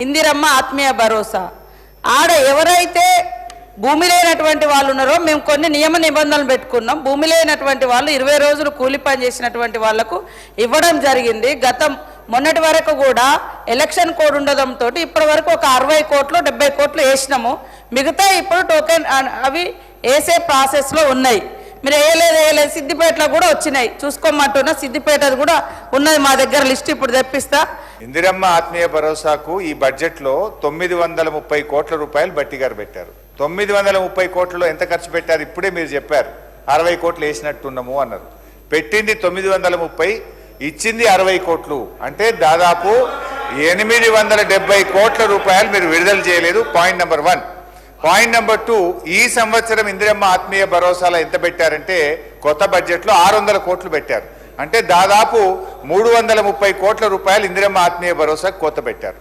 ఇందిరమ్మ ఆత్మీయ భరోసా ఆడ ఎవరైతే భూమి లేనటువంటి వాళ్ళు ఉన్నారో మేము కొన్ని నియమ నిబంధనలు పెట్టుకున్నాం. భూమి లేనటువంటి వాళ్ళు 20 రోజులు కూలి పని చేసినటువంటి వాళ్లకు ఇవ్వడం జరిగింది. మొన్నటి వరకు కూడా ఎలక్షన్ కోడ్ ఉండడంతో ఇప్పటి వరకు ఒక 60 కోట్లు 70 కోట్లు వేసినాము. మిగతా ఇప్పుడు టోకెన్ అవి వేసే ప్రాసెస్లో ఉన్నాయి. మీరు వేయలేదు సిద్దిపేటలో కూడా వచ్చినాయి, చూసుకోమంటున్నా. సిద్దిపేట కూడా ఉన్నది మా దగ్గర, లిస్ట్ ఇప్పుడు తెప్పిస్తా. ఇందిరమ్మ ఆత్మీయ భరోసాకు ఈ బడ్జెట్లో 930 కోట్ల రూపాయలు బట్టి గారు పెట్టారు. 930 కోట్లలో ఎంత ఖర్చు పెట్టారు? ఇప్పుడే మీరు చెప్పారు 60 కోట్లు వేసినట్టున్నాము అన్నారు. పెట్టింది 930, ఇచ్చింది 60 కోట్లు. అంటే దాదాపు 870 కోట్ల రూపాయలు మీరు విడుదల చేయలేదు. Point number 1. పాయింట్ నెంబర్ 2, ఈ సంవత్సరం ఇందిరమ్మ ఆత్మీయ భరోసాలో ఎంత పెట్టారంటే కొత్త బడ్జెట్లో 600 కోట్లు పెట్టారు. అంటే దాదాపు 330 కోట్ల రూపాయలు ఇందిరమ్మ ఆత్మీయ భరోసాకు కొత్త పెట్టారు.